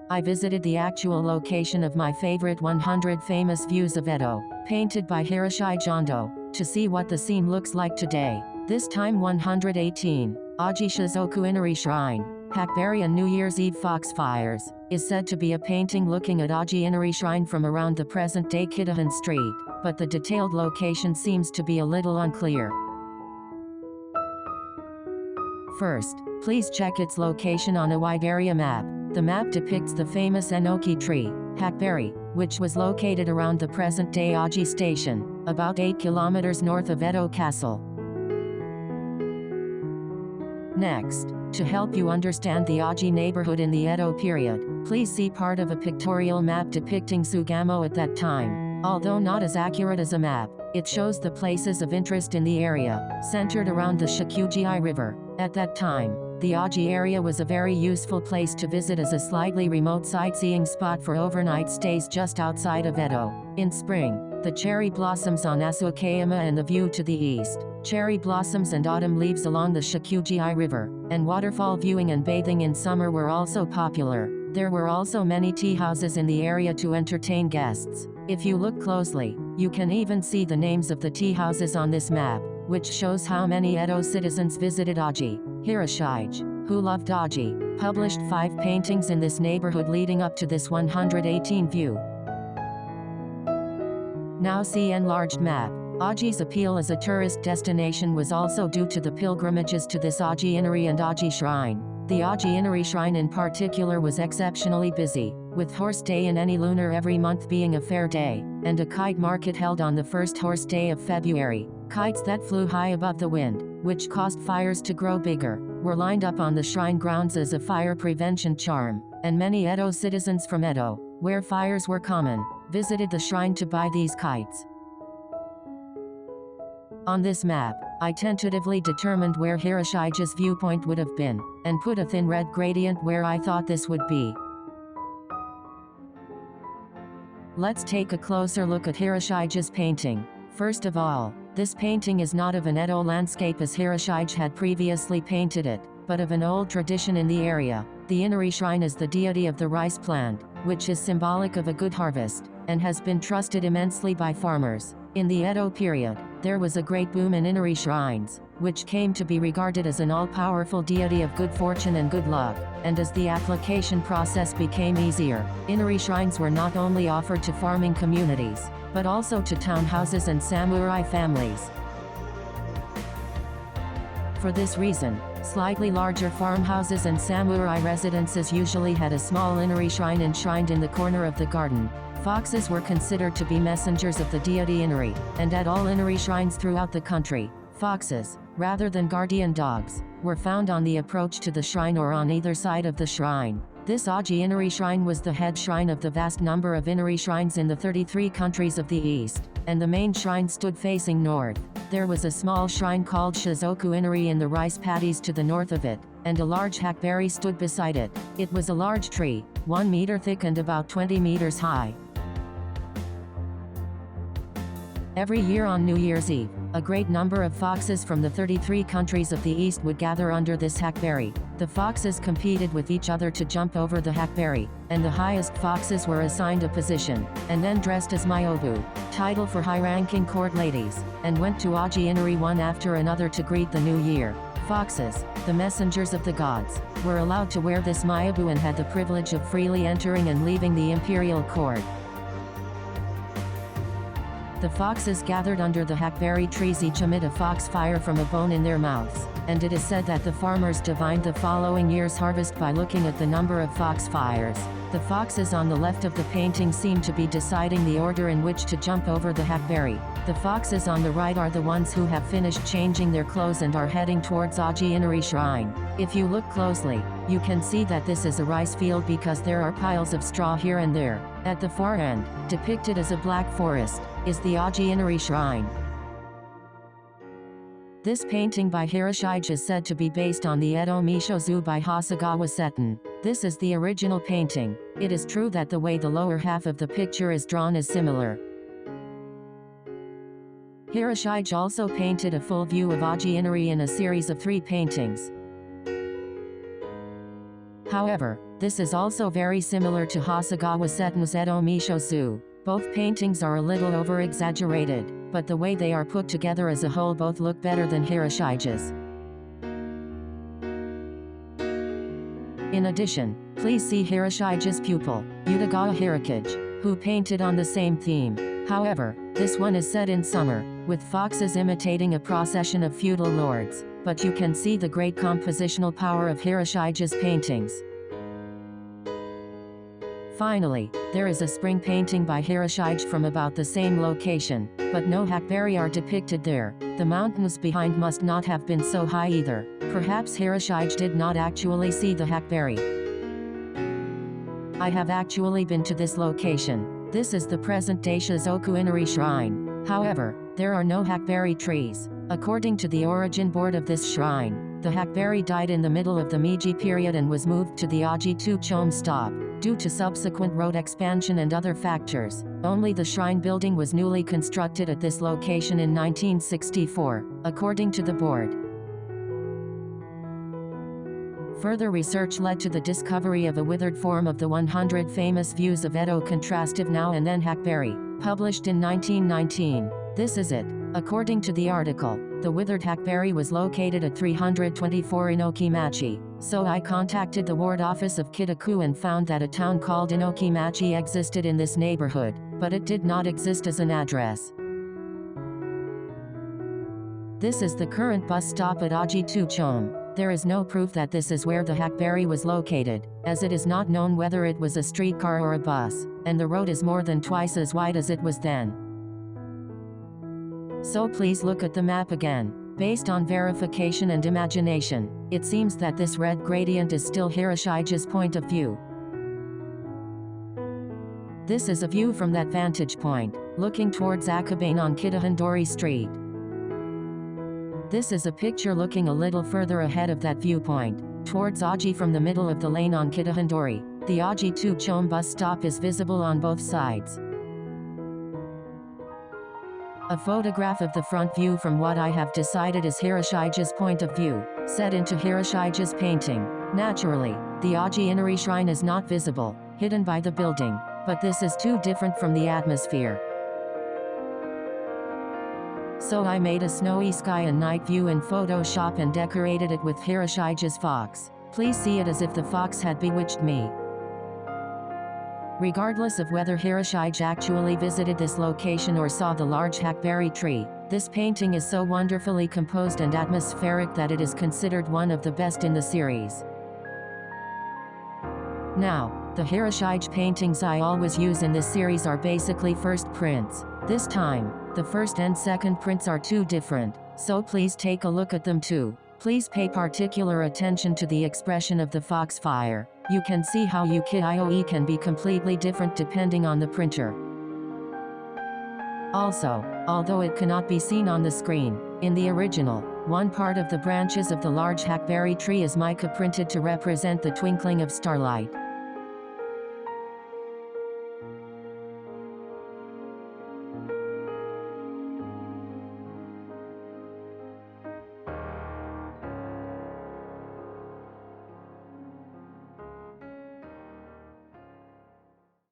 I visited the actual location of my favorite 100 famous views of Edo, painted by Hiroshige Ando, to see what the scene looks like today. This time 118, Oji Shozoku-Inari Shrine, Hackberry and New Year's Eve foxfires, is said to be a painting looking at Oji Inari Shrine from around the present-day Kitahon Street, but the detailed location seems to be a little unclear. First, please check its location on a wide area map. The map depicts the famous Enoki tree, Hackberry, which was located around the present-day Oji Station, about 8 kilometers north of Edo Castle. Next, to help you understand the Oji neighborhood in the Edo period, please see part of a pictorial map depicting Sugamo at that time. Although not as accurate as a map, it shows the places of interest in the area, centered around the Shikuji River. At that time, the Oji area was a very useful place to visit as a slightly remote sightseeing spot for overnight stays just outside of Edo. In spring, the cherry blossoms on Asukeyama and the view to the east, cherry blossoms and autumn leaves along the Shikuji River, and waterfall viewing and bathing in summer were also popular. There were also many tea houses in the area to entertain guests. If you look closely, you can even see the names of the tea houses on this map, which shows how many Edo citizens visited Oji. Hiroshige, who loved Oji, published 5 paintings in this neighborhood leading up to this 118 view. Now see enlarged map. Oji's appeal as a tourist destination was also due to the pilgrimages to this Oji Inari and Oji Shrine. The Oji Inari Shrine in particular was exceptionally busy, with Horse Day in any lunar every month being a fair day, and a kite market held on the first horse day of February. Kites that flew high above the wind, which caused fires to grow bigger, were lined up on the shrine grounds as a fire prevention charm, and many Edo citizens from Edo, where fires were common, visited the shrine to buy these kites. On this map, I tentatively determined where Hiroshige's viewpoint would have been, and put a thin red gradient where I thought this would be. Let's take a closer look at Hiroshige's painting. First of all, this painting is not of an Edo landscape as Hiroshige had previously painted it, but of an old tradition in the area. The Inari Shrine is the deity of the rice plant, which is symbolic of a good harvest, and has been trusted immensely by farmers. In the Edo period, there was a great boom in Inari shrines, which came to be regarded as an all-powerful deity of good fortune and good luck, and as the application process became easier, Inari shrines were not only offered to farming communities, but also to townhouses and samurai families. For this reason, slightly larger farmhouses and samurai residences usually had a small Inari shrine enshrined in the corner of the garden. Foxes were considered to be messengers of the deity Inari, and at all Inari shrines throughout the country, foxes, rather than guardian dogs, were found on the approach to the shrine or on either side of the shrine. This Oji Inari Shrine was the head shrine of the vast number of Inari shrines in the 33 countries of the East, and the main shrine stood facing north. There was a small shrine called Shozoku-Inari in the rice paddies to the north of it, and a large hackberry stood beside it. It was a large tree, 1 meter thick and about 20 meters high. Every year on New Year's Eve, a great number of foxes from the 33 countries of the East would gather under this hackberry. The foxes competed with each other to jump over the hackberry, and the highest foxes were assigned a position, and then dressed as myobu, title for high-ranking court ladies, and went to Oji Inari one after another to greet the new year. Foxes, the messengers of the gods, were allowed to wear this myobu and had the privilege of freely entering and leaving the imperial court. The foxes gathered under the hackberry trees each emit a foxfire from a bone in their mouths, and it is said that the farmers divined the following year's harvest by looking at the number of foxfires. The foxes on the left of the painting seem to be deciding the order in which to jump over the hackberry. The foxes on the right are the ones who have finished changing their clothes and are heading towards Oji Inari Shrine. If you look closely, you can see that this is a rice field because there are piles of straw here and there. At the far end, depicted as a black forest, is the Oji Inari Shrine. This painting by Hiroshige is said to be based on the Edo Mishozu by Hasegawa Seton. This is the original painting. It is true that the way the lower half of the picture is drawn is similar. Hiroshige also painted a full view of Oji Inari in a series of 3 paintings. However, this is also very similar to Hasegawa Seton's Edo Mishosu. Both paintings are a little over-exaggerated, but the way they are put together as a whole both look better than Hiroshige's. In addition, please see Hiroshige's pupil, Utagawa Hirokage, who painted on the same theme. However, this one is set in summer, with foxes imitating a procession of feudal lords, but you can see the great compositional power of Hiroshige's paintings. Finally, there is a spring painting by Hiroshige from about the same location, but no Hackberry are depicted there. The mountains behind must not have been so high either. Perhaps Hiroshige did not actually see the Hackberry. I have actually been to this location. This is the present-day Shozoku-Inari Shrine. However, there are no Hackberry trees. According to the origin board of this shrine, the Hackberry died in the middle of the Meiji period and was moved to the Oji Chome stop. Due to subsequent road expansion and other factors, only the shrine building was newly constructed at this location in 1964, according to the board. Further research led to the discovery of a withered form of the 100 Famous Views of Edo contrastive now and then Hackberry, published in 1919. This is it. According to the article, the withered Hackberry was located at 324 Enoki Machi, so I contacted the ward office of Kitaku and found that a town called Enoki Machi existed in this neighborhood, but it did not exist as an address. This is the current bus stop at Oji Chome. There is no proof that this is where the Hackberry was located, as it is not known whether it was a streetcar or a bus, and the road is more than twice as wide as it was then. So please look at the map again. Based on verification and imagination, it seems that this red gradient is still Hiroshige's point of view. This is a view from that vantage point, looking towards Akabane on Kitahon Street. This is a picture looking a little further ahead of that viewpoint, towards Oji from the middle of the lane on Kitahon. The Oji Chome bus stop is visible on both sides. A photograph of the front view from what I have decided is Hiroshige's point of view, set into Hiroshige's painting. Naturally, the Oji Inari Shrine is not visible, hidden by the building, but this is too different from the atmosphere. So I made a snowy sky and night view in Photoshop and decorated it with Hiroshige's fox. Please see it as if the fox had bewitched me. Regardless of whether Hiroshige actually visited this location or saw the large Hackberry tree, this painting is so wonderfully composed and atmospheric that it is considered one of the best in the series. Now, the Hiroshige paintings I always use in this series are basically first prints. This time, the first and second prints are too different, so please take a look at them too. Please pay particular attention to the expression of the foxfire. You can see how Ukiyo-e can be completely different depending on the printer. Also, although it cannot be seen on the screen, in the original, one part of the branches of the large Hackberry tree is mica printed to represent the twinkling of starlight.